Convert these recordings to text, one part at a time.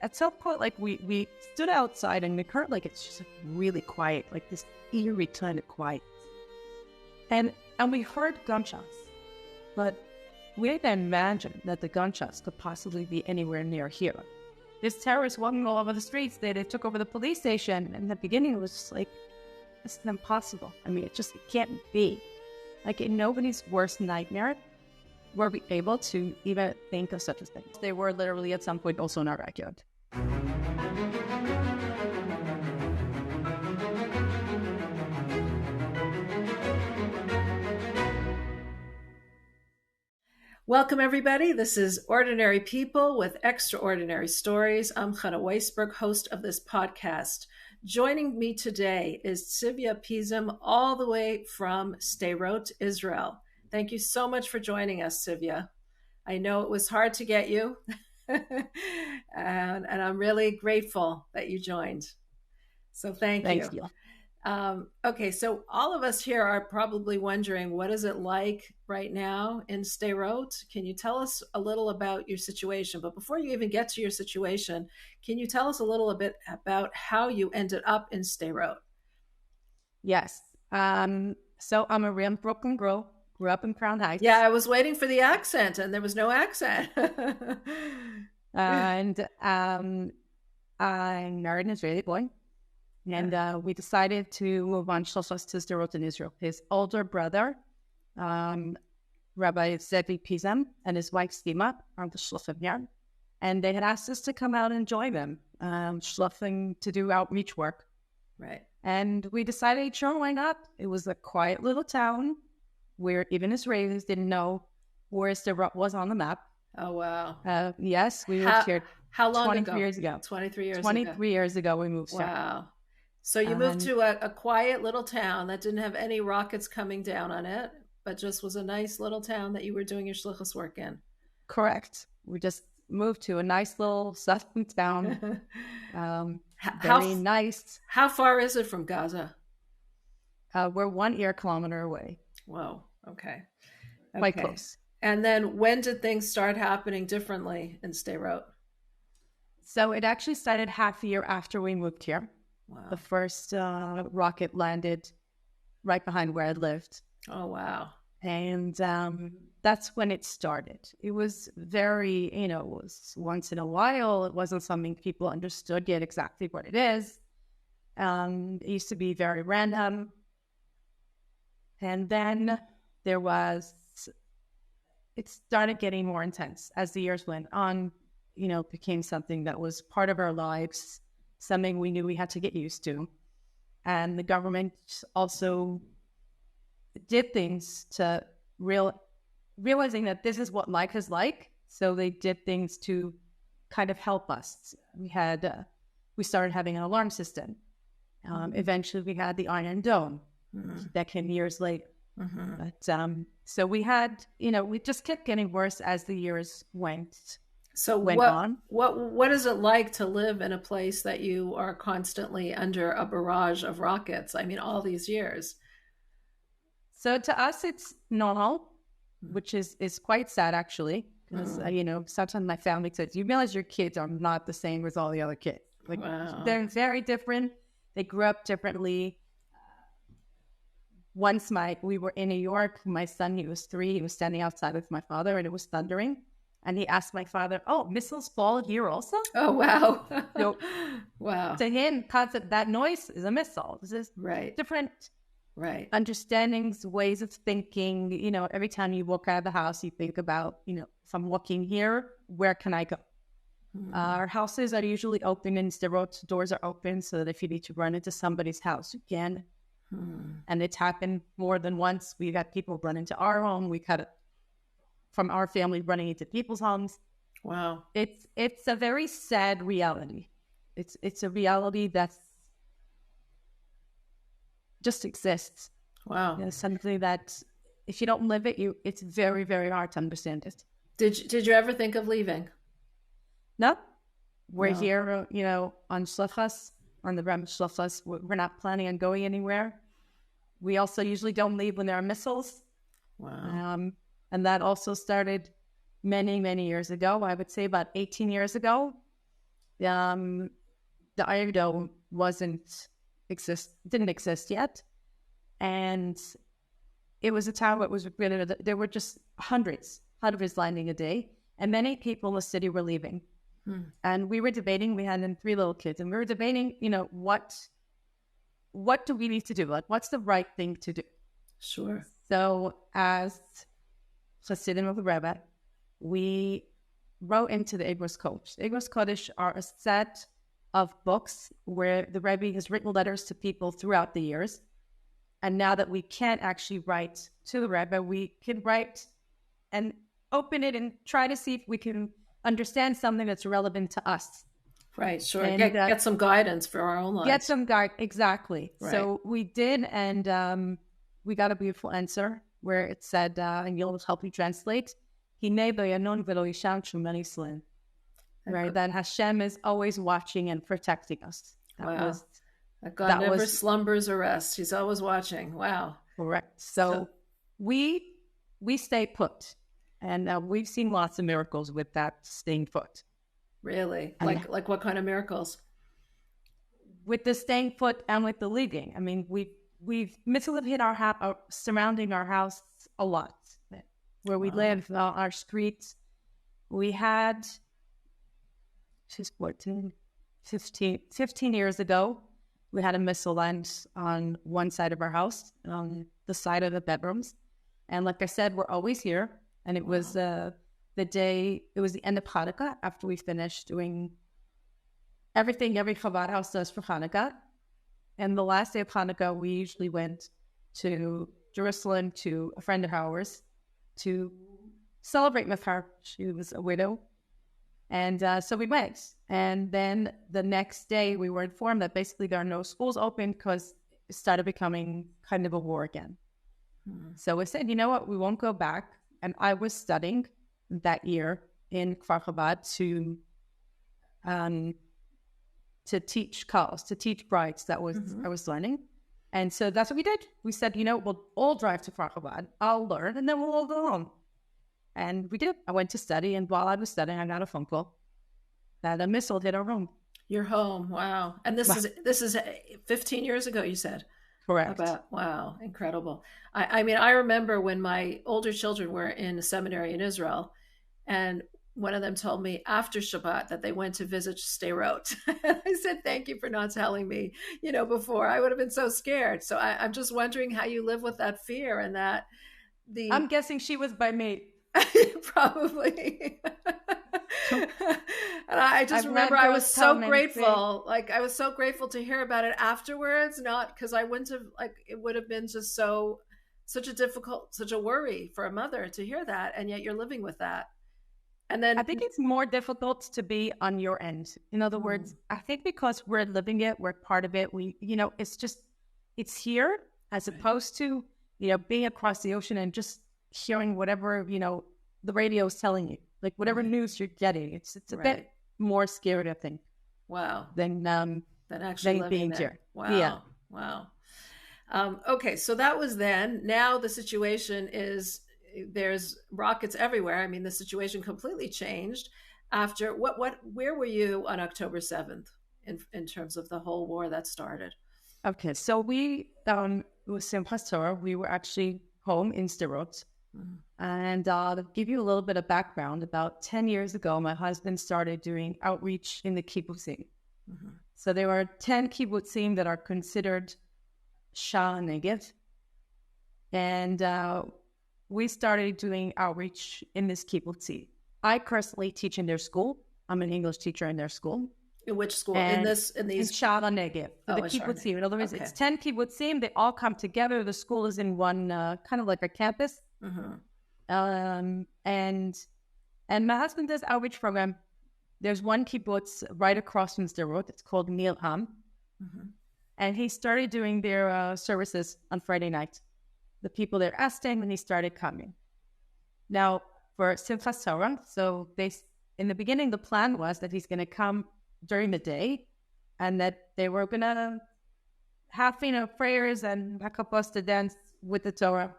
at some point, like we stood outside and we heard like it's just really quiet, like this eerie kind of quiet. And we heard gunshots, but we didn't imagine that the gunshots could possibly be anywhere near here. There's terrorists walking all over the streets. They took over the police station. And in the beginning, it was just like, it's impossible. I mean, it can't be. Like in nobody's worst nightmare were we able to even think of such a thing. They were literally at some point also in our backyard. Welcome, everybody. This is Ordinary People with Extraordinary Stories. I'm Chana Weisberg, host of this podcast. Joining me today is Tzivia Pizim, all the way from Sderot, Israel. Thank you so much for joining us, Tzivia. I know it was hard to get you, and I'm really grateful that you joined. So thank you. Thank you. Okay, so all of us here are probably wondering, what is it like right now in Sderot? Can you tell us a little about your situation? But before you even get to your situation, can you tell us a little bit about how you ended up in Sderot? Yes. So I'm a real Brooklyn girl. Grew up in Crown Heights. Yeah, I was waiting for the accent, and there was no accent. And I married an Israeli boy. And we decided to move on Shlosas to Sderot in Israel. His older brother, Rabbi Zevi Pizem, and his wife Stima are the Shlofim here. And they had asked us to come out and join them, Shlofim to do outreach work. Right. And we decided, sure, why not? It was a quiet little town where even Israelis didn't know where Sderot was on the map. Oh, wow. Yes, we moved here how long 23 ago? years ago. 23 years 23 years ago we moved here. Wow. So you moved to a quiet little town that didn't have any rockets coming down on it, but just was a nice little town that you were doing your shlichus work in. Correct. We just moved to a nice little southern town. Very nice. How far is it from Gaza? We're 1 air kilometer away. Whoa. Okay. Quite close. And then when did things start happening differently in Sderot? So it actually started half a year after we moved here. Wow. The first rocket landed right behind where I lived. Oh, wow. And that's when it started. It was very, it was once in a while. It wasn't something people understood yet exactly what it is. It used to be very random. And then it started getting more intense as the years went on. Became something that was part of our lives, something we knew we had to get used to. And the government also did things to realizing that this is what life is like. So they did things to kind of help us. We started having an alarm system. Eventually we had the Iron Dome. That came years later. But so we had, we just kept getting worse as the years went on. What is it like to live in a place that you are constantly under a barrage of rockets? I mean, all these years. So to us, it's normal, which is quite sad, actually. Because, sometimes my family says, you realize your kids are not the same as all the other kids. Wow. They're very different. They grew up differently. Once we were in New York, my son, he was 3, he was standing outside with my father and it was thundering. And he asked my father, oh, missiles fall here also? Oh, wow. So, wow. To him, concept that noise is a missile. This is different understandings, ways of thinking. Every time you walk out of the house, you think about, if I'm walking here, where can I go? Our houses are usually open in Sderot. Doors are open so that if you need to run into somebody's house, you can. And it's happened more than once. We got people run into our home. We cut it from our family running into people's homes. Wow. It's a very sad reality. It's a reality that just exists. Wow. Something that if you don't live it, it's very, very hard to understand it. Did you ever think of leaving? No. We're here, on Shlofas, on the Ram Shlofas. We're not planning on going anywhere. We also usually don't leave when there are missiles. Wow. And that also started many, many years ago. I would say about 18 years ago Um, the Iron Dome didn't exist yet, and it was a town that was really, there were just hundreds landing a day, and many people in the city were leaving. And we were debating. We had 3 little kids, and we were debating, what do we need to do? Like, what's the right thing to do? Sure. So, as Chassidim of the Rebbe, we wrote into the Igros Kodesh. Igros Kodesh are a set of books where the Rebbe has written letters to people throughout the years. And now that we can't actually write to the Rebbe, we can write and open it and try to see if we can understand something that's relevant to us. Right, sure. And get some guidance for our own lives. Get some guidance, exactly. Right. So we did, and we got a beautiful answer where it said, and you'll help you translate, right, that Hashem is always watching and protecting us. That God never slumbers or rests. He's always watching. Wow. Correct. So we stay put. And we've seen lots of miracles with that staying put. Really? Like what kind of miracles? With the staying put and with the leaving. I mean, we've missiles hit our surrounding our house a lot. Where we live, our streets. We had, 15 years ago, we had a missile land on one side of our house, on the side of the bedrooms. And like I said, we're always here. And it was the end of Hanukkah, after we finished doing everything every Chabad house does for Hanukkah. And the last day of Hanukkah, we usually went to Jerusalem to a friend of ours to celebrate with her. She was a widow. And so we went. And then the next day, we were informed that basically there are no schools open because it started becoming kind of a war again. So we said, you know what, we won't go back. And I was studying that year in Kfar Chabad to teach calls, to teach brides. That was I was learning. And so that's what we did. We said, we'll all drive to Kfar Chabad. I'll learn, and then we'll all go home. And we did. I went to study, and while I was studying, I got a phone call that a missile hit our home. Your home, wow! And this is 15 years ago, you said. Correct. Wow, incredible. I mean, I remember when my older children were in a seminary in Israel, and one of them told me after Shabbat that they went to visit Sderot. I said, thank you for not telling me, before. I would have been so scared. So I'm just wondering how you live with that fear and that I'm guessing she was by me. Probably. And I just remember I was so grateful. Like, I was so grateful to hear about it afterwards, not because I wouldn't have, it would have been just such a worry for a mother to hear that. And yet you're living with that. And then I think it's more difficult to be on your end. In other words, I think because we're living it, we're part of it. It's here as opposed to, being across the ocean and just hearing whatever, the radio is telling you, like whatever news you're getting. It's a bit more scary, I think. Wow. Than actually being there. here. Wow. Yeah. Wow. Okay. So that was then. Now the situation is, there's rockets everywhere. I mean, the situation completely changed after where were you on October 7th in terms of the whole war that started? Okay. So we, with Simchas Torah, we were actually home in Sderot. And to give you a little bit of background, about 10 years ago, my husband started doing outreach in the kibbutzim. So there are 10 kibbutzim that are considered Shah Negev. And we started doing outreach in this kibbutzi. I personally teach in their school. I'm an English teacher in their school. In which school? In Shah Negev. The kibbutzim. In other words, it's 10 kibbutzim. They all come together. The school is in one, kind of like a campus. And my husband does outreach program. There's one kibbutz right across from Sderot. It's called Nilham. And he started doing their services on Friday night. The people there asked him, and he started coming. Now, for Simchas Torah, so in the beginning, the plan was that he's going to come during the day, and that they were going to have, prayers and hakapos to dance with the Torah.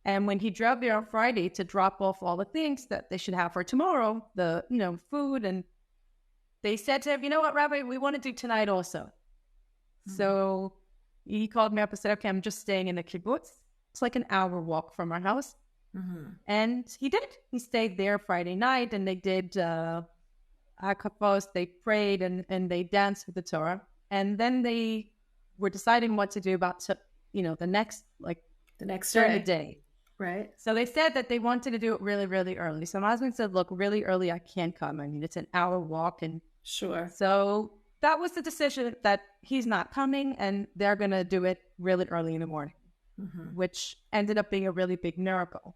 And when he drove there on Friday to drop off all the things that they should have for tomorrow, the, food and they said to him, you know what, Rabbi, we want to do tonight also. So he called me up and said, okay, I'm just staying in the kibbutz. It's like an hour walk from our house. And he did. He stayed there Friday night, and they did hakafos. They prayed and they danced with the Torah. And then they were deciding what to do about, the next during the day. Right. So they said that they wanted to do it really, really early. So my husband said, look, really early, I can't come. I mean, it's an hour walk. And sure. So that was the decision, that he's not coming and they're going to do it really early in the morning, which ended up being a really big miracle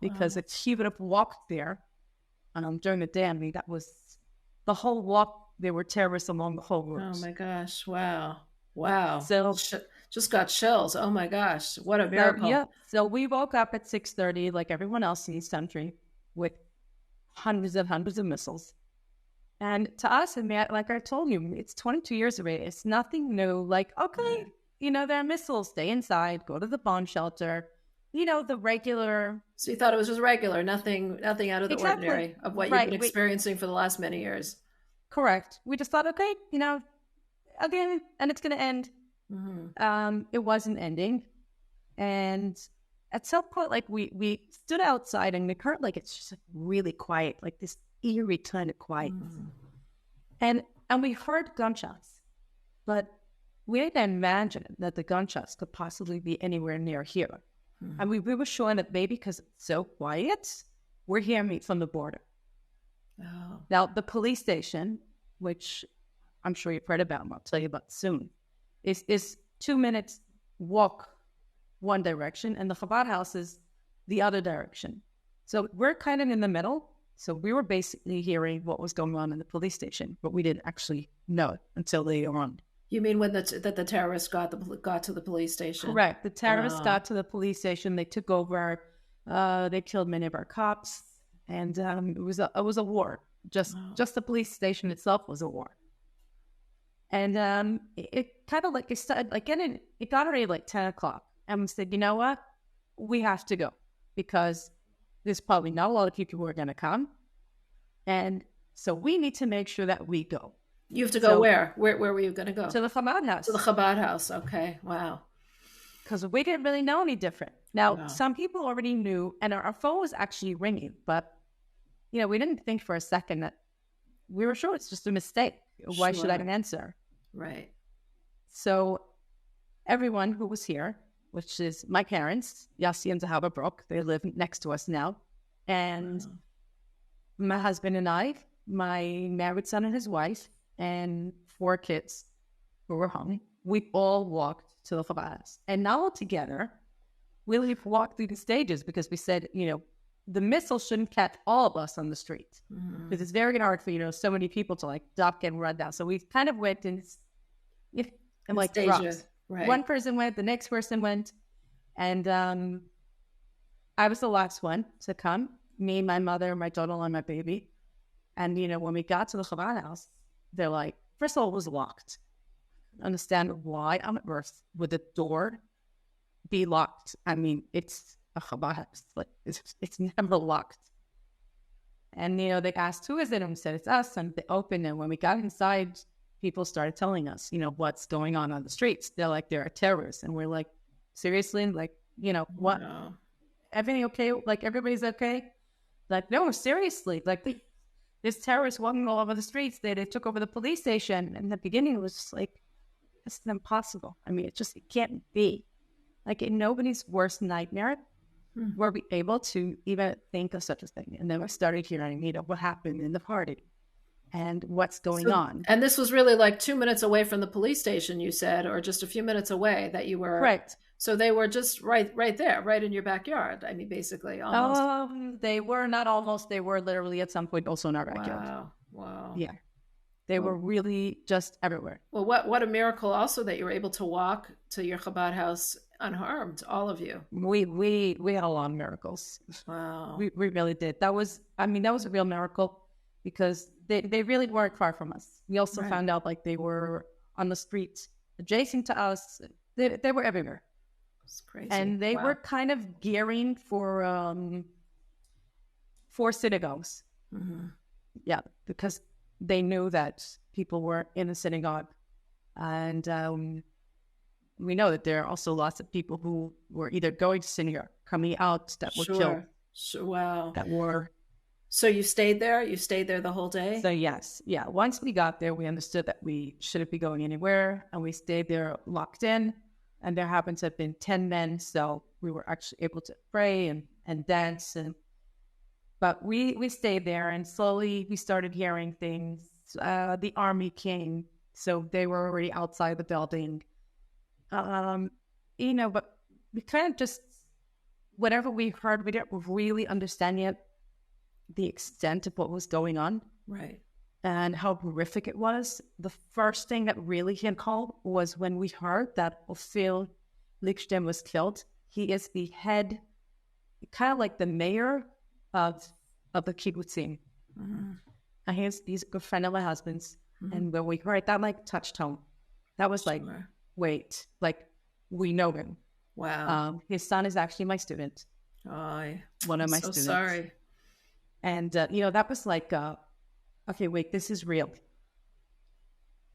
because if he would have walked there during the day, I mean, that was the whole walk. There were terrorists along the whole route. Oh my gosh. Wow. So just got chills. Oh my gosh. What a miracle. So we woke up at 6:30 like everyone else in this country with hundreds of missiles. And to us, like I told you, it's 22 years away. It's nothing new. Like, okay, there are missiles. Stay inside. Go to the bomb shelter. The regular. So you thought it was just regular, nothing out of the ordinary of what you've been experiencing for the last many years. Correct. We just thought, okay, again, and it's going to end. It wasn't ending. And at some point, like we stood outside and it heard like it's just like really quiet, like this eerie kind of quiet. And we heard gunshots, but we didn't imagine that the gunshots could possibly be anywhere near here. And we were sure that maybe because it's so quiet, we're hearing it from the border. Oh. Now, the police station, which I'm sure you've heard about, and I'll tell you about soon, is 2 minutes walk one direction, and the Chabad house is the other direction. So we're kind of in the middle. So we were basically hearing what was going on in the police station, but we didn't actually know it until later on. You mean when the terrorists got to the police station? Correct. The terrorists got to the police station. They took over. They killed many of our cops, and it was a war. Just the police station itself was a war. And it kind of like it started like it got already like 10 o'clock, and we said, you know what, we have to go because there's probably not a lot of people who are going to come, and so we need to make sure that we go. You have to go where? Where were you going to go? To the Chabad house. To the Chabad house. Okay. Wow. Because we didn't really know any different. Now, some people already knew, and our phone was actually ringing, but, we didn't think for a second that we were sure it's just a mistake. Why should I answer? Right. So everyone who was here, which is my parents, Yossi and Zahava Brook, they live next to us now, and my husband and I, my married son and his wife, and 4 kids who were home, we all walked to the Chabad. And now together, we'll walk through the stages because we said, the missile shouldn't catch all of us on the street. Because it's very hard for, so many people to like duck and run down. So we kind of went in like drops. Right. One person went, the next person went. And I was the last one to come. Me, my mother, my daughter, and my baby. And, when we got to the Chabad house, they're like, first of all, it was locked. Understand why on earth would the door be locked? I mean, it's a Chabad house. Like, it's never locked. And, they asked, who is it? And we said, it's us. And they opened. And when we got inside, people started telling us, what's going on the streets. They're like, there are terrorists. And we're like, seriously? Like, what? No. Everything okay? Like, everybody's okay? Like, no, seriously. Like, there's terrorists walking all over the streets. They took over the police station. In the beginning, it was just like, it's impossible. I mean, it can't be. Like, in nobody's worst nightmare were we able to even think of such a thing. And then I started hearing, what happened in the party and what's going on. And this was really like 2 minutes away from the police station, you said, or just a few minutes away that you were. Correct. So they were just right there, right in your backyard. I mean, basically, almost. They were not almost. They were literally at some point also in our backyard. Wow. Yeah. They were really just everywhere. Well, what a miracle also that you were able to walk to your Chabad house unharmed, all of you. We had a lot of miracles. Wow. We really did. That was a real miracle because they really weren't far from us. We also found out like they were on the streets adjacent to us. They were everywhere. It's crazy. And they were kind of gearing for synagogues. Yeah, because they knew that people were in the synagogue. And we know that there are also lots of people who were either going to synagogue, coming out, that were killed, Sure. Sure. Wow. that were. So you stayed there? You stayed there the whole day? So yes, yeah. Once we got there, we understood that we shouldn't be going anywhere, and we stayed there locked in. And there happened to have been 10 men, so we were actually able to pray and dance. But we stayed there, and slowly we started hearing things. The army came, so they were already outside the building. But we kind of just, whatever we heard, we didn't really understand yet the extent of what was going on. Right. And how horrific it was. The first thing that really hit home was when we heard that Ophir Lichtem was killed. He is the head, kind of like the mayor of the kibbutzim. Mm-hmm. And he's a good friend of my husband's. Mm-hmm. And when we heard that, like, touched home. That was like, Sure. wait, like, we know him. Wow. His son is actually my student. One of my students. Sorry. And, that was like, okay, wait, this is real.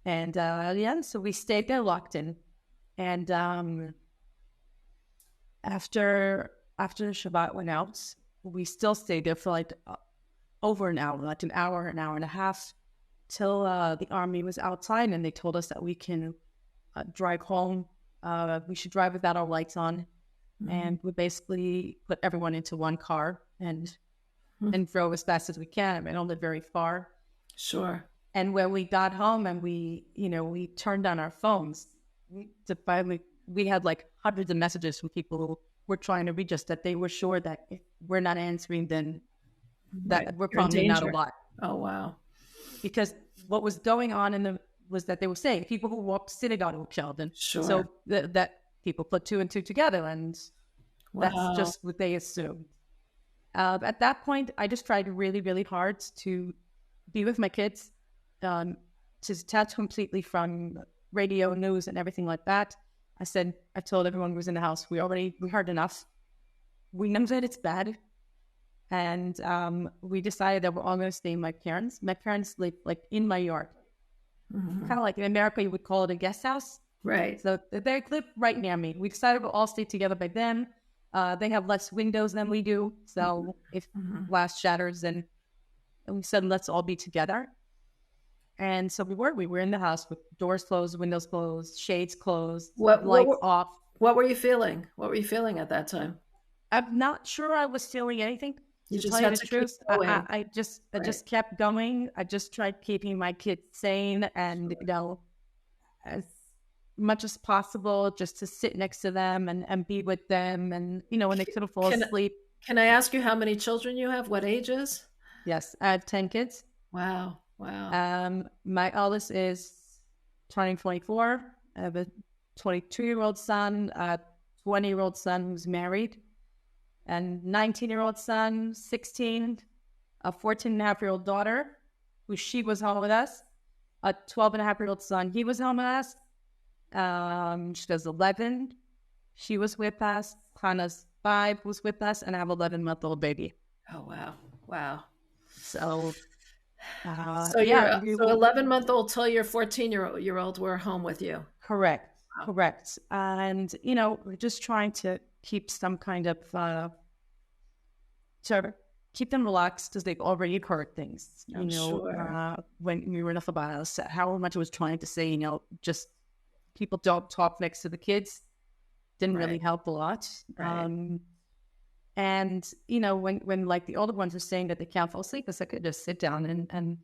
And so we stayed there locked in. And after the Shabbat went out, we still stayed there for like over an hour, like an hour and a half, till the army was outside, and they told us that we can drive home. We should drive without our lights on. Mm-hmm. And we basically put everyone into one car and drove as fast as we can. I don't live very far. Sure. And when we got home and we turned on our phones, we had like hundreds of messages from people who were trying to reach us, that they were sure that if we're not answering, then that we're probably not alive. Oh, wow. Because what was going on was that they were saying people who walked to synagogue were killed. And sure. So that people put two and two together, and that's just what they assumed. At that point, I just tried really, really hard to be with my kids, to detach completely from radio, news, and everything like that. I told everyone who was in the house, we heard enough. We know that it's bad. And we decided that we're all going to stay with my parents. My parents live like in my yard. Mm-hmm. Kind of like in America, you would call it a guest house. Right. So they live right near me. We decided we'll all stay together by them. They have less windows than we do. So if glass shatters, then we said, let's all be together. And so we were in the house with doors closed, windows closed, shades closed, lights off. What were you feeling? What were you feeling at that time? I'm not sure I was feeling anything. You just had to keep going. I just kept going. I just tried keeping my kids sane and, as much as possible, just to sit next to them and be with them. And, when they couldn't fall asleep. Can I ask you how many children you have? What ages? Yes, I have 10 kids. Wow. My eldest is turning 24. I have a 22-year-old son, a 20-year-old son who's married, and 19-year-old son, 16, a 14-and-a-half-year-old daughter, she was home with us, a 12-and-a-half-year-old son, he was home with us. She does 11. She was with us. Hannah's 5 was with us, and I have an 11-month-old baby. Oh, wow. So... So 11-month-old till your 14-year-old were home with you. Correct. And, we're just trying to keep some kind of, sort of keep them relaxed, because they've already heard things, Sure. When we were in the Chabad, however much I was trying to say, just people don't talk next to the kids, didn't really help a lot. Right. And, when like the older ones were saying that they can't fall asleep, I could just sit down and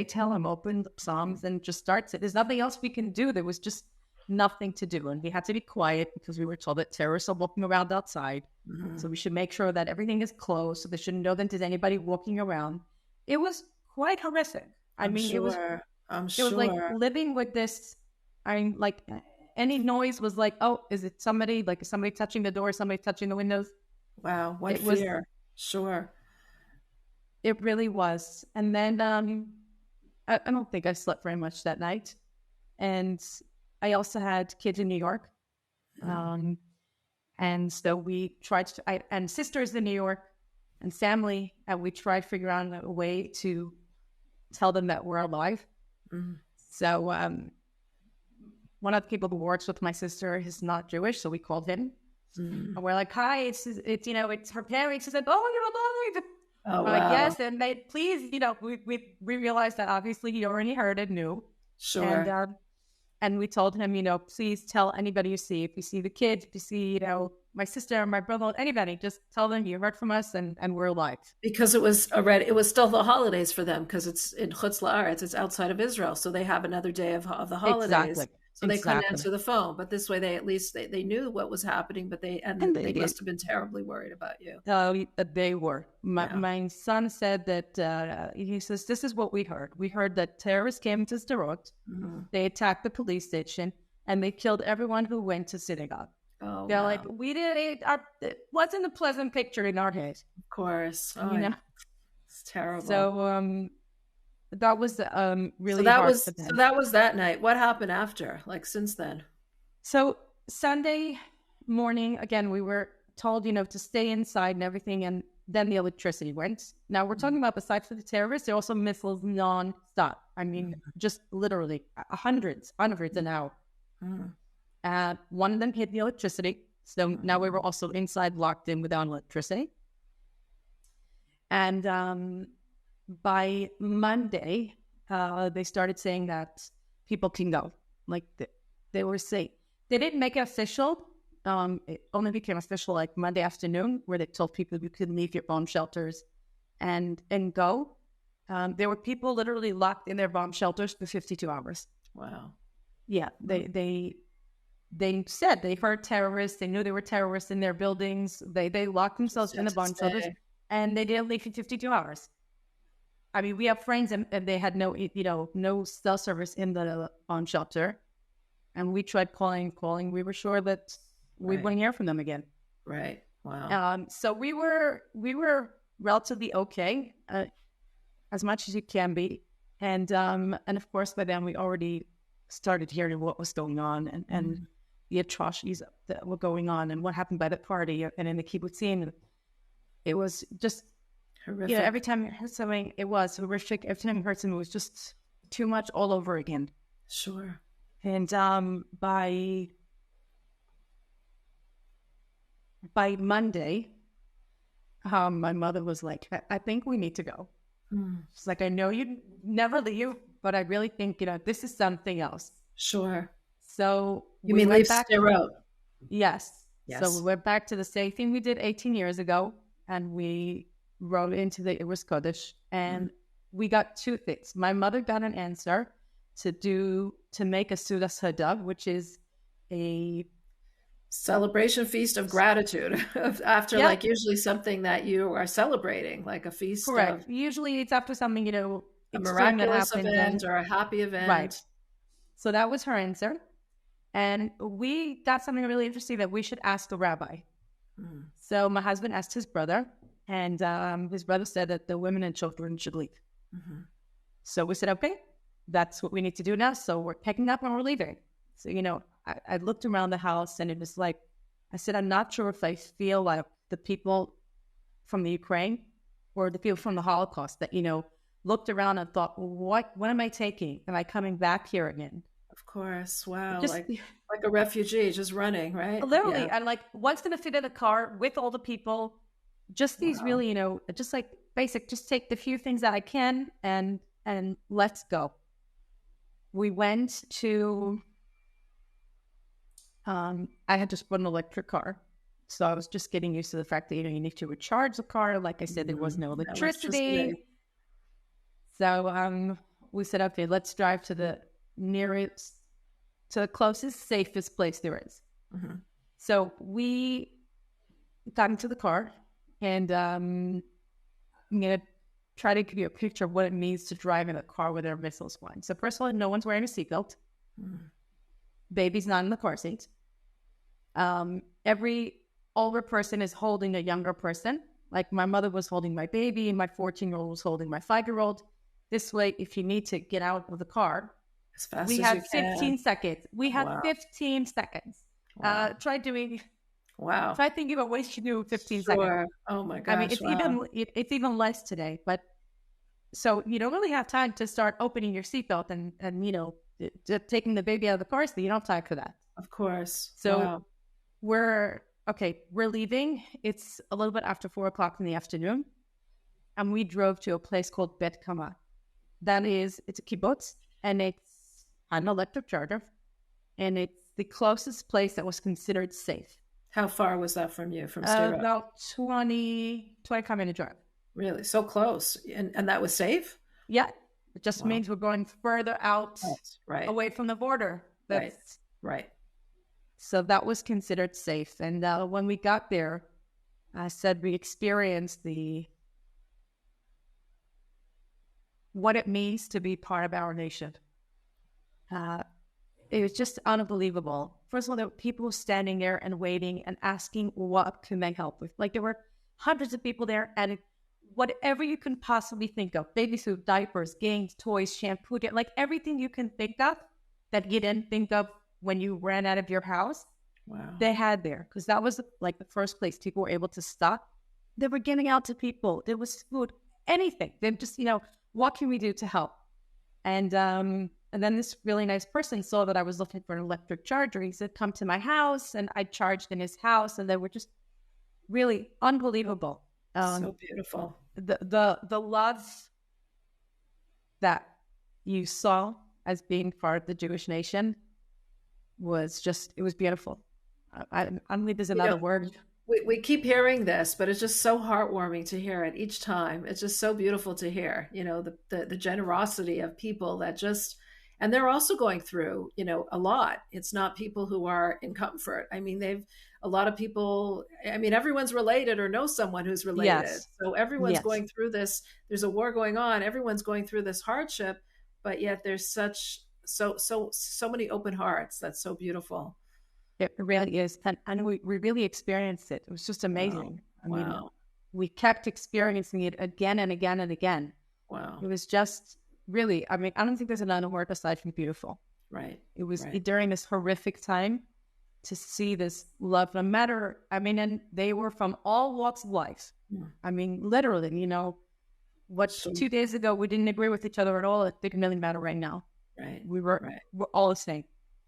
tell them, open the Psalms and just start it. There's nothing else we can do. There was just nothing to do. And we had to be quiet because we were told that terrorists are walking around outside. Mm-hmm. So we should make sure that everything is closed, so they shouldn't know that there's anybody walking around. It was quite horrific. It was like living with this. Like any noise was like, oh, is it somebody? Like, is somebody touching the door? Somebody touching the windows? Wow, what fear. Sure. It really was. And then I don't think I slept very much that night. And I also had kids in New York. And so we tried to, and sisters in New York and family, and we tried to figure out a way to tell them that we're alive. Mm. So one of the people who works with my sister is not Jewish, so we called him. Mm. And we're like, hi, it's it's her parents. She said, oh, you're alive. Oh, We're like, wow. yes, and they please, we realized that obviously he already heard and knew. Sure. And we told him, please tell anybody you see. If you see the kids, if you see, my sister, my brother, anybody, just tell them you heard from us and we're alive. Because it was still the holidays for them, because it's in Chutz La'aretz, it's outside of Israel, so they have another day of the holidays. Exactly. So they couldn't answer the phone, but this way they at least they knew what was happening, but they must have been terribly worried about you. They were. My son said that he says, this is what we heard. We heard that terrorists came to Sderot, they attacked the police station, and they killed everyone who went to synagogue. Oh, they're wow. like, it wasn't a pleasant picture in our head. Of course. Oh, it's terrible. So that was really so that hard was for them. So that was that night. What happened after, like since then? So Sunday morning, again, we were told, to stay inside and everything, and then the electricity went. Now we're talking about, besides for the terrorists, there are also missiles non-stop. I mean, just literally hundreds an hour. One of them hit the electricity. So now we were also inside, locked in without electricity. And by Monday, they started saying that people can go. Like they were safe. They didn't make it official. It only became official like Monday afternoon, where they told people you could leave your bomb shelters and go. There were people literally locked in their bomb shelters for 52 hours. Wow. Yeah, they said they heard terrorists. They knew there were terrorists in their buildings. They locked themselves in the bomb shelters, and they didn't leave for 52 hours. I mean, we have friends, and they had no cell service in the bomb shelter, and we tried calling. We were sure that we wouldn't hear from them again. Right. Wow. So we were relatively okay, as much as you can be, and of course by then we already started hearing what was going on and the atrocities that were going on and what happened by the party and in the kibbutzim. It was just horrific. Every time you heard something, it was horrific. Every time you heard something, it was just too much all over again. Sure. And by Monday, my mother was like, I think we need to go. She's like, I know you never leave, but I really think, this is something else. Sure. So you mean leave Sderot? Yes. So we went back to the same thing we did 18 years ago, and we wrote into the Iris Kodesh, and we got two things. My mother got an answer to make a Sudas Hadav, which is a celebration feast of gratitude after like usually something that you are celebrating, like a feast. Correct. Usually it's after something, a miraculous event or a happy event. Right. So that was her answer. And we got something really interesting that we should ask the rabbi. So my husband asked his brother, and his brother said that the women and children should leave. So we said, okay, that's what we need to do now. So we're packing up and we're leaving. So, I looked around the house, and it was like, I said, I'm not sure if I feel like the people from the Ukraine or the people from the Holocaust that, looked around and thought, what am I taking? Am I coming back here again? Of course. Wow. Like a refugee just running, right? Literally. And like, what's going to fit in a car with all the people? Just these really, just like basic, just take the few things that I can and let's go. We went to, I had just bought an electric car. So I was just getting used to the fact that, you need to recharge the car. Like I said, there was no electricity. So we said, okay, let's drive to the closest, safest place there is. So we got into the car, and I'm going to try to give you a picture of what it means to drive in a car where there are missiles flying. So first of all, no one's wearing a seatbelt. Baby's not in the car seat. Every older person is holding a younger person. Like my mother was holding my baby, and my 14-year-old was holding my 5-year-old. This way, if you need to get out of the car, as fast we as have you 15 can. Seconds. We have 15 seconds. Wow. Try thinking about ways you do 15 seconds. Oh my gosh. I mean, it's even less today, but So you don't really have time to start opening your seatbelt and taking the baby out of the car. So you don't have time for that. Of course. So Wow. we're leaving. It's a little bit after 4 o'clock in the afternoon. And we drove to a place called Bet Kama. It's a kibbutz, and it's an electric charger, and it's the closest place that was considered safe. How far was that from you, from Sderot? About 25-minute drive. Really? So close. And that was safe? Yeah. It just Wow. means we're going further out, Right. away from the border. Right. So that was considered safe. And when we got there, I said we experienced what it means to be part of our nation. It was just unbelievable. First of all, there were people standing there and waiting and asking what can they help with. Like, there were hundreds of people there, and whatever you can possibly think of, baby food, diapers, games, toys, shampoo, like everything you can think of that you didn't think of when you ran out of your house. Wow. They had there, because that was like the first place people were able to stop. They were getting out to people. There was food, anything. They just, what can we do to help? And then this really nice person saw that I was looking for an electric charger. He said, come to my house. And I charged in his house, and they were just really unbelievable. So beautiful. The love that you saw as being part of the Jewish nation was it was beautiful. I don't think there's another word. We keep hearing this, but it's just so heartwarming to hear it each time. It's just so beautiful to hear, the generosity of people that just, and they're also going through, a lot. It's not people who are in comfort. I mean, a lot of people, everyone's related or knows someone who's related. Yes. So everyone's Yes. going through this. There's a war going on. Everyone's going through this hardship, but yet there's so many open hearts. That's so beautiful. It really is. And we really experienced it. It was just amazing. Wow. We kept experiencing it again and again and again. Wow. It was just really, I don't think there's another word aside from beautiful. Right. It was during this horrific time to see this love, no matter, and they were from all walks of life. Yeah. Literally, 2 days ago, we didn't agree with each other at all. It didn't really matter right now. Right. We're all the same.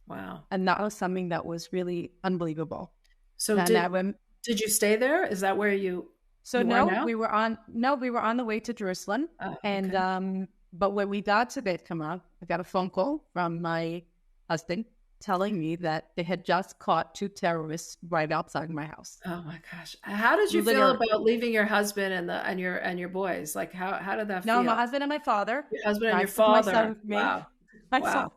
Wow. And that was something that was really unbelievable. So did you stay there? Is that where you we were on the way to Jerusalem. Oh, and okay. But when we got to Beit Kama, I got a phone call from my husband telling me that they had just caught 2 terrorists right outside my house. Oh my gosh. How did you feel about leaving your husband and your boys? Like how did that feel? No, my husband and my father. Your husband and your father. My son with me. Wow. Wow.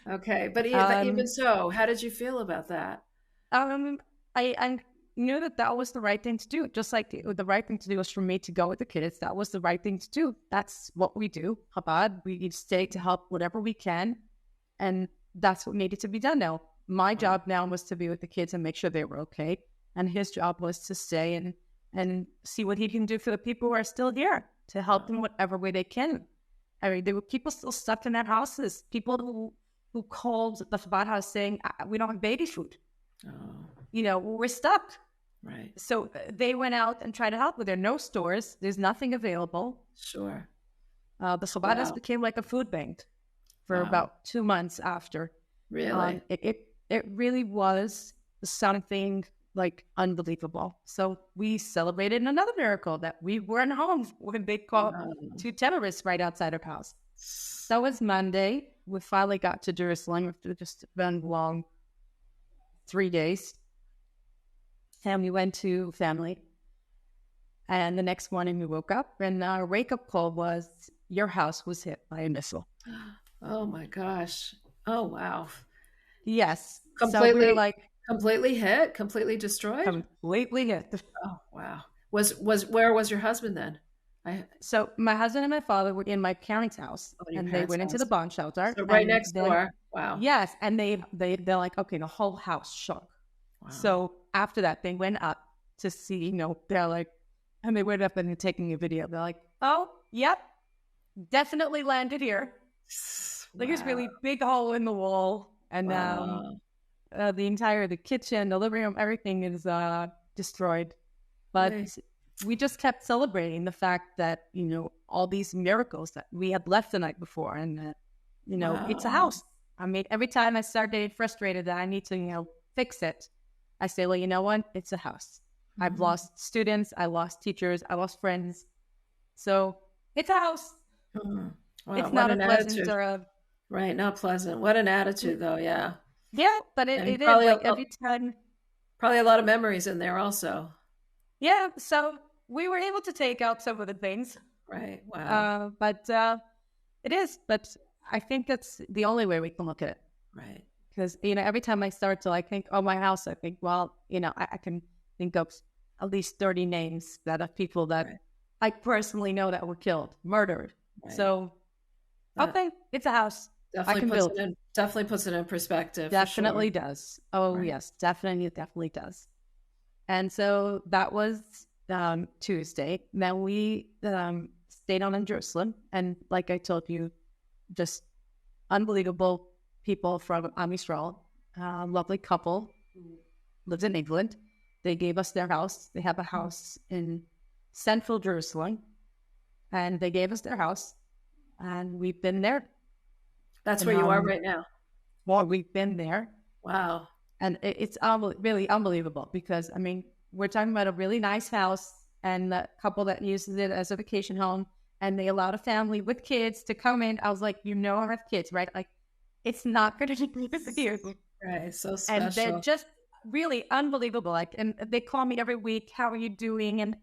Okay, but even so, how did you feel about that? I knew that was the right thing to do. Just like the right thing to do was for me to go with the kids. That was the right thing to do. That's what we do. Chabad, we stay to help whatever we can, and that's what needed to be done. Now, my job now was to be with the kids and make sure they were okay, and his job was to stay and see what he can do for the people who are still here to help them whatever way they can. There were people still stuck in their houses. People who called the Chabad house saying, we don't have baby food. Oh. We're stuck. Right. So they went out and tried to help. But there are no stores. There's nothing available. Sure. The Chabad house became like a food bank for about 2 months after. Really? It really was something like unbelievable. So we celebrated another miracle that we weren't home when they caught 2 terrorists right outside our house. That was Monday. We finally got to Jerusalem after just been long 3 days. And we went to family. And the next morning we woke up, and our wake-up call was, your house was hit by a missile. Oh my gosh. Oh wow. Yes. Completely, so we were completely hit? Completely destroyed? Completely hit. Oh wow. Where was your husband then? So my husband and my father were in my parents' house, and they went into the bomb shelter. So right next door. Wow. Yes, and they're like, okay, the whole house shook. Wow. So after that, they went up to see, they're like, and they went up and they're taking a video. They're like, oh, yep, definitely landed here. Like this really big hole in the wall, and the kitchen, the living room, everything is destroyed. But we just kept celebrating the fact that, all these miracles that we had left the night before, and that, it's a Wow. house. I mean, every time I start getting frustrated that I need to, fix it, I say, well, you know what? It's a house. I've lost students, I lost teachers, I lost friends. So it's a house. Wow, It's what not a an pleasant attitude. or a, Right, not pleasant. What an attitude, though. Yeah, yeah, but and it is like every time. probably a lot of memories in there also. Yeah. So we were able to take out some of the things, Right. Wow. but it is. But I think that's the only way we can look at it. Right. Because, every time I start to like think, oh, my house, I think, well, I can think of at least 30 names that of people that Right. I personally know that were killed, murdered. Right. So, okay, it's a house I can build. Definitely puts it in perspective. Definitely For sure. does. Oh, Right. yes, definitely does. And so that was Tuesday. Then we stayed on in Jerusalem. And like I told you, just unbelievable people from Am Yisrael, lovely couple who lives in England. They gave us their house. They have a house in central Jerusalem, and they gave us their house, and we've been there. That's And where you are right now. well, we've been there, Wow. and it's really unbelievable because I mean, we're talking about a really nice house and a couple that uses it as a vacation home, and they allowed a family with kids to come in. I was like, I have kids, right? Like, it's not going to be with you. Right. So And they're special. just really unbelievable. Like, and they call me every week. How are you doing? And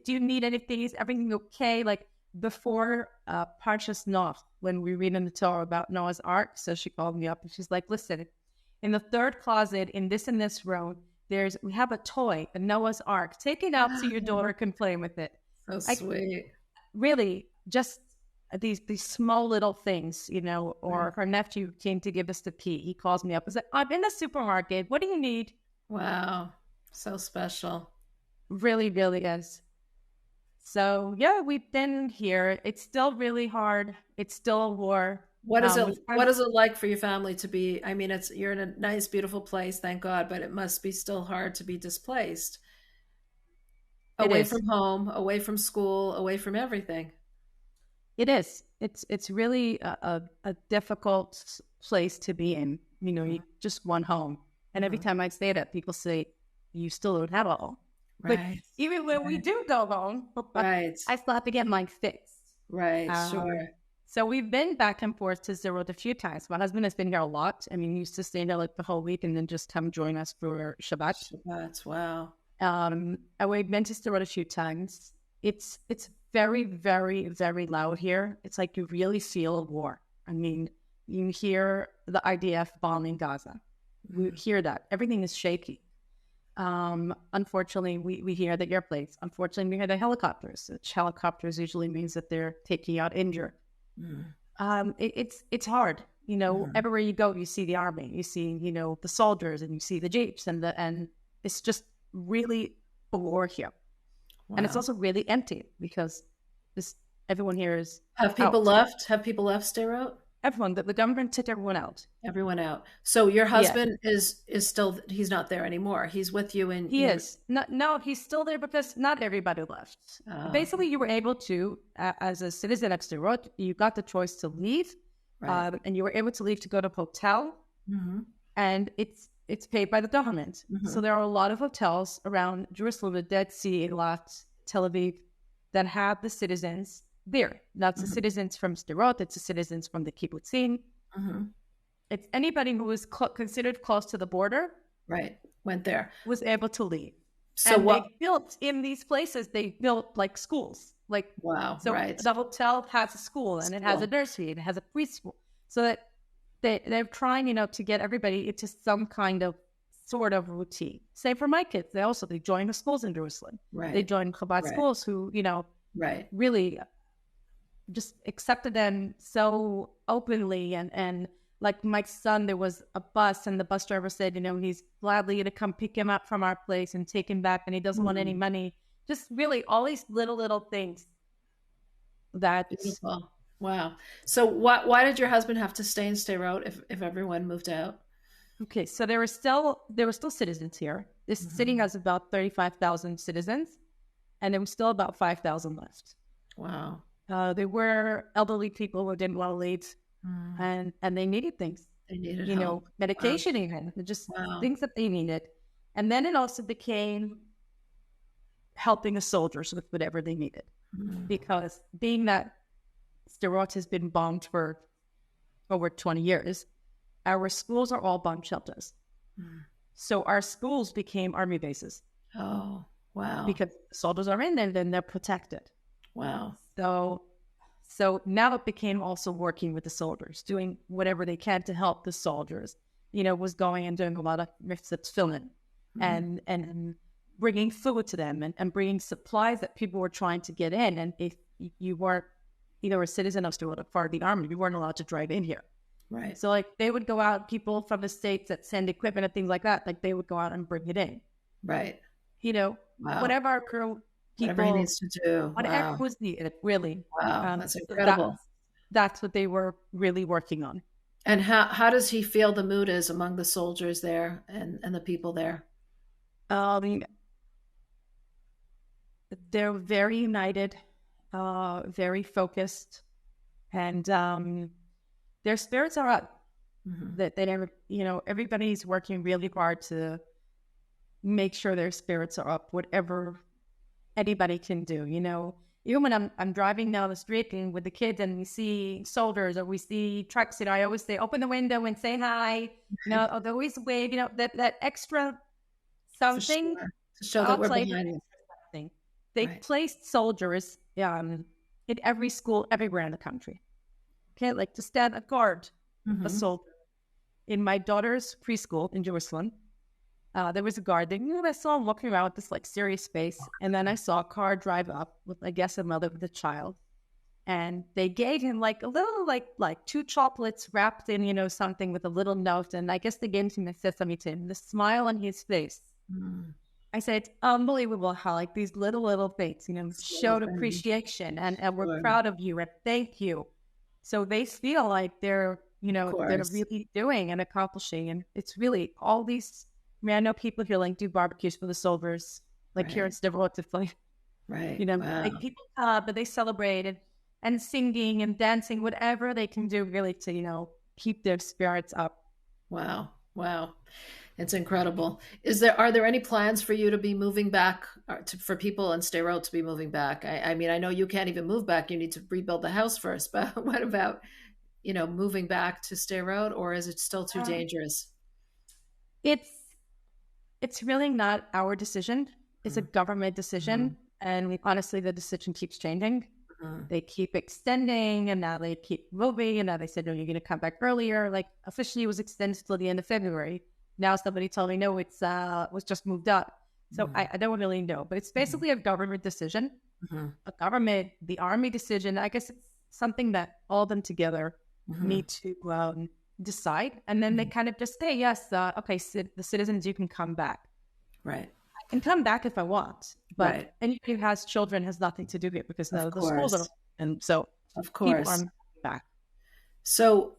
do you need anything? Is everything okay? Like before Parshas Noach, when we read in the Torah about Noah's Ark, so she called me up and she's like, listen, in the third closet in this room, we have a toy, a Noah's Ark. Take it out so your daughter can play with it. So sweet. Really, just these small little things, or her nephew came to give us the key. He calls me up and said, I'm in the supermarket. What do you need? Wow. So special. Really, really is. So yeah, we've been here. It's still really hard. It's still a war. What is it We've what is it like for your family to be, I mean, you're in a nice, beautiful place, thank God, but it must be still hard to be displaced. It Away is. from home, away from school, away from everything. It is. It's really a difficult place to be in. You just one home. And every time I say that, people say, you still don't have a home. But Right. even when we do go home, Right. I still have to get mine fixed. Right. Sure. So we've been back and forth to Zerot a few times. My husband has been here a lot. I mean, he used to stay there like the whole week and then just come join us for Shabbat. Shabbat. Wow. And we've been to Zerot a few times. It's very, very, very loud here. It's like you really feel a war. I mean, you hear the IDF bombing Gaza. You hear that. Everything is shaky. Unfortunately, we hear the airplanes. Unfortunately, we hear the helicopters, which helicopters usually means that they're taking out injured. It's hard. Everywhere you go, you see the army, you see, the soldiers, and you see the jeeps, and it's just really a war here. Wow. And it's also really empty because everyone here is Have people out. left? Have people left Sderot? Everyone, the government took everyone out. Everyone out. So your husband is still, he's not there anymore. He's with you in He is. No, he's still there because not everybody left. Basically, you were able to, as a citizen of Sderot, you got the choice to leave, Right. and you were able to leave to go to a hotel, and it's paid by the government. So there are a lot of hotels around Jerusalem, the Dead Sea, Eilat, Tel Aviv, that have the citizens there. That's the citizens from Sderot. It's the citizens from the kibbutzim. It's anybody who was considered close to the border. Right. Went there. Was able to leave. So and what? They built in these places. They built like schools. Like Wow. So right. the hotel has a school and it has a nursery and it has a preschool. So that they're trying, to get everybody into some kind of sort of routine. Same for my kids. They join the schools in Jerusalem. Right. They join Chabad schools who, right. really just accepted them so openly. And like my son, there was a bus and the bus driver said, he's gladly going to come pick him up from our place and take him back and he doesn't want any money. Just really all these little things that... Beautiful. Wow. So why did your husband have to stay in Sderot if everyone moved out? Okay, so there were still citizens here. This city has about 35,000 citizens. and there was still about 5,000 left. Wow. There were elderly people who didn't want to leave, and they needed things. They needed You know, help. medication even, just Wow. things that they needed. And then it also became helping the soldiers with whatever they needed. Because being that Sderot has been bombed for over 20 years, our schools are all bomb shelters. So our schools became army bases. Oh, wow. Because soldiers are in there, then they're protected. Wow. So now it became also working with the soldiers, doing whatever they can to help the soldiers. You know, was going and doing a lot of filming and bringing food to them and bringing supplies that people were trying to get in. And if you weren't either a citizen of Sderot or part of the army, you weren't allowed to drive in here. Right. So like they would go out, people from the States that send equipment and things like that, like they would go out and bring it in. Right. You know, whatever our crew, people, whatever he needs to do. Whatever was needed, really. Wow, that's incredible. That's what they were really working on. And how does he feel the mood is among the soldiers there and the people there? They're very united, very focused, and their spirits are up. That they never, you know, everybody's working really hard to make sure their spirits are up, whatever anybody can do. You know, even when I'm driving down the street and with the kids and we see soldiers or we see trucks, you know, I always say, open the window and say hi. You know, or they always wave. You know, that extra something to show that we're behind you. They placed soldiers in every school everywhere in the country. Okay, like to stand a guard, a soldier. In my daughter's preschool in Jerusalem, there was a guard. I saw him walking around with this like serious face, and then I saw a car drive up with, I guess, a mother with a child, and they gave him like a little like 2 chocolates wrapped in, you know, something with a little note, and I guess they gave him a sesame tin. The smile on his face. I said, it's unbelievable how like these little things, you know, showed appreciation and we're proud of you and thank you. So they feel like they're, you know, they're really doing and accomplishing. And it's really all these, I mean, I know people here like do barbecues for the soldiers, like here in Sderot, it's like, you know, like people come, but they celebrate and singing and dancing, whatever they can do really to, you know, keep their spirits up. Wow. It's incredible. Are there any plans for you to be moving back, for people in Sderot to be moving back? I mean, I know you can't even move back. You need to rebuild the house first, but what about, you know, moving back to Sderot, or is it still too dangerous? It's really not our decision. It's a government decision. And honestly, the decision keeps changing. They keep extending, and now they keep moving, and now they said, no, you're going to come back earlier. Like officially it was extended till the end of February. Now somebody told me, no, it's was just moved up. So I don't really know, but it's basically a government decision, the army decision. I guess it's something that all of them together need to decide. And then they kind of just say, yes, okay, the citizens, you can come back. Right. I can come back if I want, but anybody who has children has nothing to do with it because the schools are, and so of course people are back. So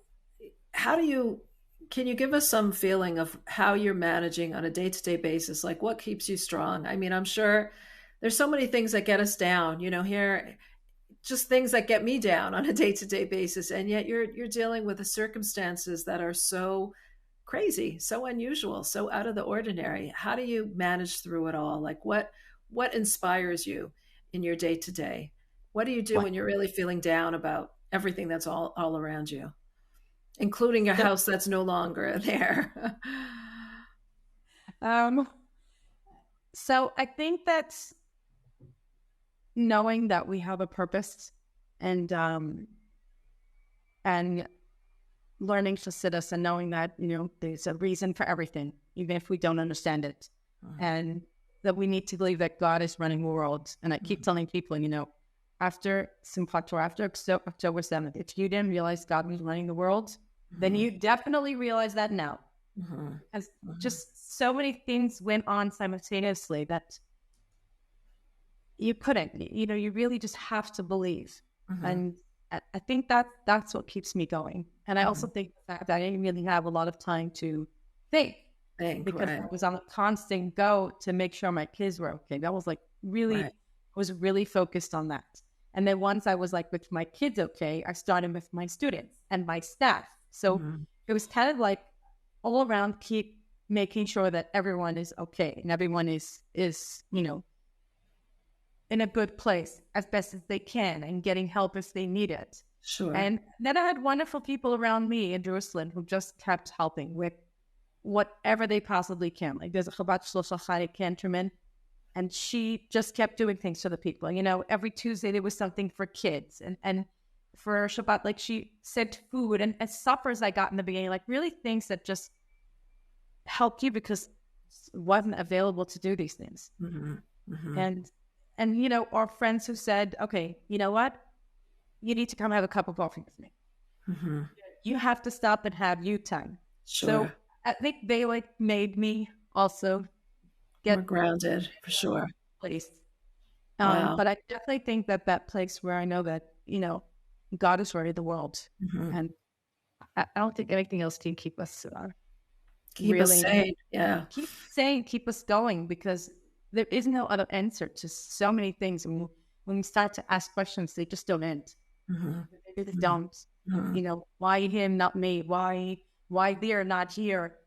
can you give us some feeling of how you're managing on a day-to-day basis? Like what keeps you strong? I mean, I'm sure there's so many things that get us down, you know, here, just things that get me down on a day-to-day basis. And yet you're dealing with the circumstances that are so crazy, so unusual, so out of the ordinary. How do you manage through it all? Like what inspires you in your day-to-day? What do you do when you're really feeling down about everything that's all around you, including a house that's no longer there? So I think that's knowing that we have a purpose and learning to sit us and knowing that, you know, there's a reason for everything, even if we don't understand it. And that we need to believe that God is running the world. And I keep telling people, you know, after Simchat Torah, after October 7th, if you didn't realize God was running the world, then you definitely realize that now. As just so many things went on simultaneously that you couldn't, you know, you really just have to believe. And I think that's what keeps me going. And I also think the fact that I didn't really have a lot of time to think because I was on a constant go to make sure my kids were okay. That was like really was really focused on that. And then once I was like with my kids, okay, I started with my students and my staff. So it was kind of like all around keep making sure that everyone is okay and everyone is in a good place as best as they can and getting help if they need it. Sure. And then I had wonderful people around me in Jerusalem who just kept helping with whatever they possibly can. Like there's a Chabad cantorman, and she just kept doing things for the people. Every Tuesday there was something for kids, and for Shabbat, like she sent food and suppers I got in the beginning, like really things that just helped you because it wasn't available to do these things. And our friends who said, okay, you know what? You need to come have a cup of coffee with me. You have to stop and have you time. Sure. So I think they made me also get more grounded for sure. Place. Wow. But I definitely think that place where I know that, God is already the world. And I don't think anything else can keep us keep us sane. Yeah. Keep us going, because there is no other answer to so many things. And when we start to ask questions, they just don't end. They just don't. Why him, not me? Why they're not here?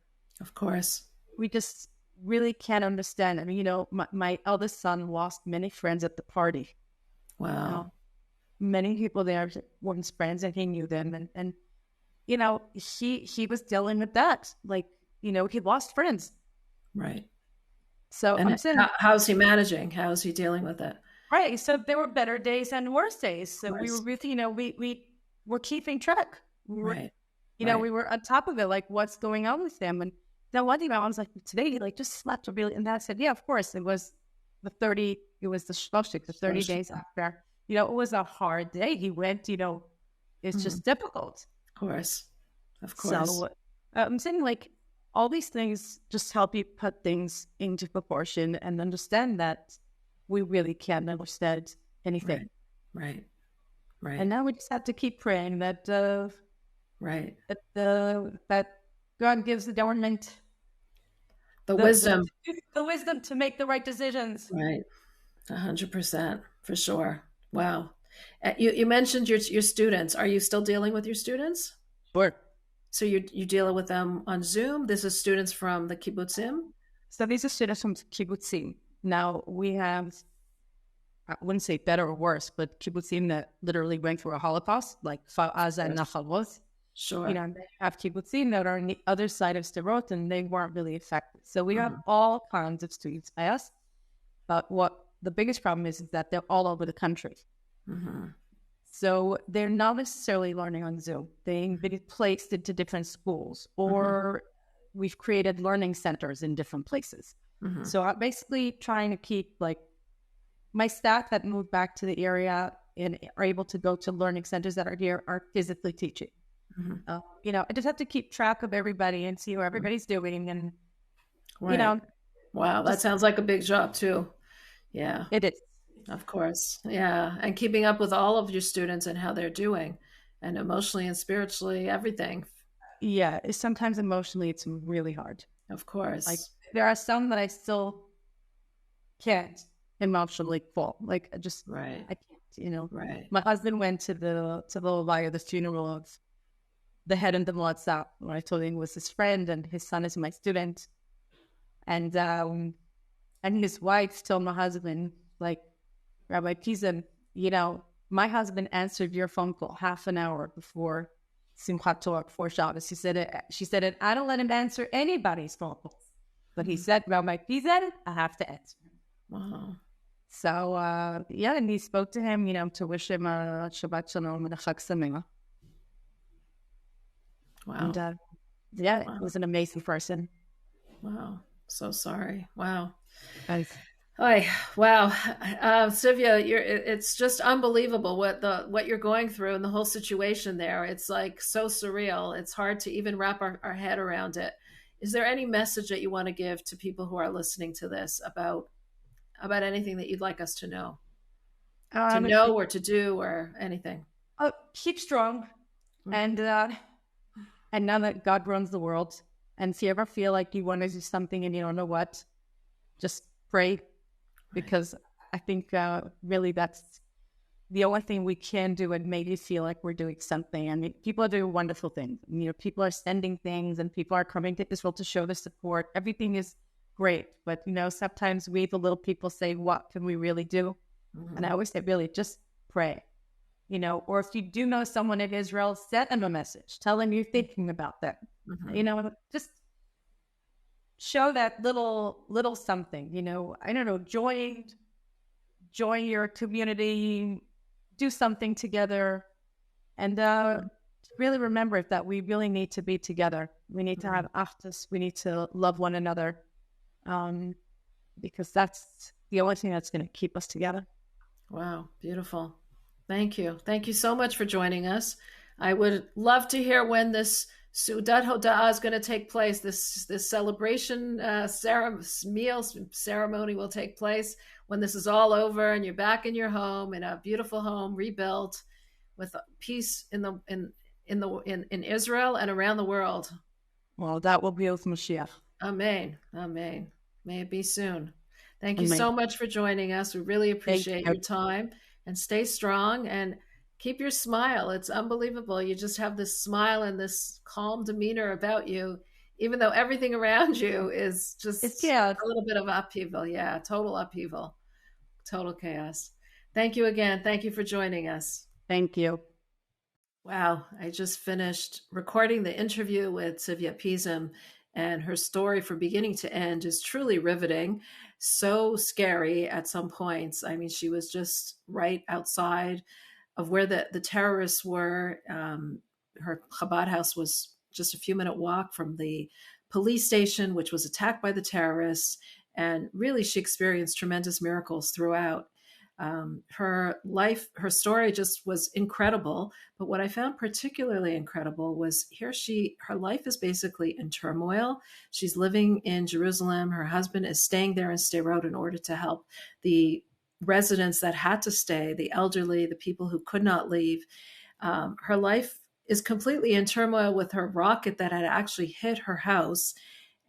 Of course. We just really can't understand. I mean, my eldest son lost many friends at the party. Wow. Many people there weren't friends, and he knew them. And he was dealing with that. Like, he lost friends. Right. So and I'm saying, how's he managing? How's he dealing with it? Right. So there were better days and worse days. So Right. we were really, we were keeping track. Right. We were on top of it, like what's going on with them. And then one day I was like, today, just slept really. And I said, yeah, of course. It was the 30 days after. It was a hard day. He went, it's just difficult. Of course. So I'm saying, all these things just help you put things into proportion and understand that we really can't understand anything. Right. And now we just have to keep praying that that God gives the government the wisdom to make the right decisions. Right. 100%, for sure. Wow. You mentioned your students. Are you still dealing with your students? Sure. So you deal with them on Zoom? This is students from the kibbutzim? So these are students from kibbutzim. Now we have, I wouldn't say better or worse, but kibbutzim that literally went through a Holocaust, like Kfar Aza and Nachal Oz. Sure. They have kibbutzim that are on the other side of Sderot, and they weren't really affected. So we have all kinds of students by us. But what the biggest problem is that they're all over the country. So they're not necessarily learning on Zoom. They've been placed into different schools, or we've created learning centers in different places. So I'm basically trying to keep my staff that moved back to the area and are able to go to learning centers that are here are physically teaching. I just have to keep track of everybody and see how everybody's doing. And, wow, that sounds like a big job too. Yeah. It is. Of course. Yeah. And keeping up with all of your students and how they're doing, and emotionally and spiritually, everything. Yeah. Sometimes emotionally, it's really hard. Of course. There are some that I still can't emotionally fall. I can't, Right. My husband went to the Levaya, the funeral of the head of the Moatzah, when I told him he was his friend and his son is my student. And his wife told my husband, Rabbi Pizan, my husband answered your phone call half an hour before Simchat Torah, before Shabbos. She said it, I don't let him answer anybody's phone calls. But he said, Rabbi Pizan, I have to answer. Wow. So, and he spoke to him, to wish him a Shabbat Shalom and a Chag Sameach. Wow. And, it was an amazing person. Wow. So sorry. Wow. Nice. Wow. Sivia, it's just unbelievable what you're going through and the whole situation there. It's so surreal. It's hard to even wrap our head around it. Is there any message that you want to give to people who are listening to this about anything that you'd like us to know? To know or to do or anything? Keep strong. And now that God runs the world, and if you ever feel like you want to do something and you don't know what, just pray. Because I think really that's the only thing we can do and make you feel like we're doing something. I mean, people are doing wonderful things. You know, people are sending things and people are coming to Israel to show the support. Everything is great. But, you know, sometimes we, the little people, say, what can we really do? Mm-hmm. And I always say, really, just pray. You know, or if you do know someone in Israel, send them a message. Tell them you're thinking about them. Mm-hmm. You know, just show that little something. You know, I don't know, join your community, do something together, and really remember that we really need to be together. We need to have achdus. We need to love one another, because that's the only thing that's going to keep us together. Wow, beautiful. Thank you. Thank you so much for joining us. I would love to hear when this Sudat Hoda'ah is going to take place. This celebration meal ceremony will take place when this is all over and you're back in your home, in a beautiful home rebuilt with peace in Israel and around the world. Well, that will be with Mashiach. Amen. Amen. May it be soon. Thank you Amen. so much for joining us. We really appreciate your time, and stay strong and keep your smile. It's unbelievable. You just have this smile and this calm demeanor about you, even though everything around you is just a little bit of upheaval. Yeah, total upheaval, total chaos. Thank you again. Thank you for joining us. Thank you. Wow, I just finished recording the interview with Tzivia Pizem, and her story from beginning to end is truly riveting. So scary at some points. I mean, she was just right outside of where the terrorists were. Her Chabad house was just a few-minute walk from the police station, which was attacked by the terrorists. And really, she experienced tremendous miracles throughout. Her story just was incredible. But what I found particularly incredible was her life is basically in turmoil. She's living in Jerusalem. Her husband is staying there in Sderot in order to help the residents that had to stay, the elderly, the people who could not leave. Her life is completely in turmoil with her rocket that had actually hit her house.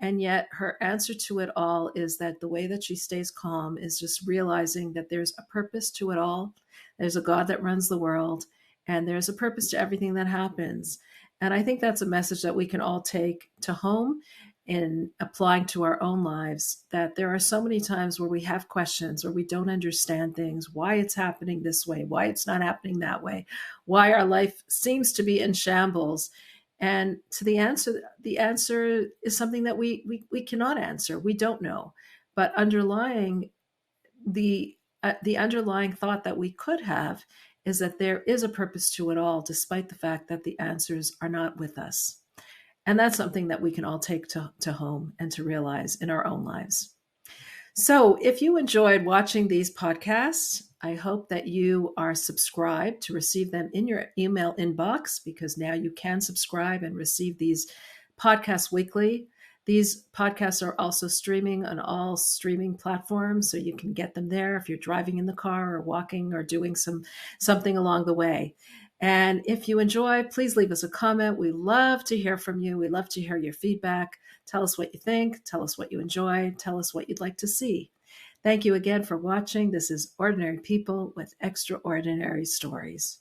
And yet her answer to it all is that the way that she stays calm is just realizing that there's a purpose to it all. There's a God that runs the world, and there's a purpose to everything that happens. And I think that's a message that we can all take to home in applying to our own lives, that there are so many times where we have questions or we don't understand things, why it's happening this way, why it's not happening that way, why our life seems to be in shambles. And to the answer is something that we cannot answer. We don't know. But underlying the underlying thought that we could have is that there is a purpose to it all, despite the fact that the answers are not with us. And that's something that we can all take to home and to realize in our own lives. So if you enjoyed watching these podcasts, I hope that you are subscribed to receive them in your email inbox, because now you can subscribe and receive these podcasts weekly. These podcasts are also streaming on all streaming platforms, so you can get them there if you're driving in the car or walking or doing something along the way. And if you enjoy, please leave us a comment. We love to hear from you. We love to hear your feedback. Tell us what you think. Tell us what you enjoy. Tell us what you'd like to see. Thank you again for watching. This is Ordinary People with Extraordinary Stories.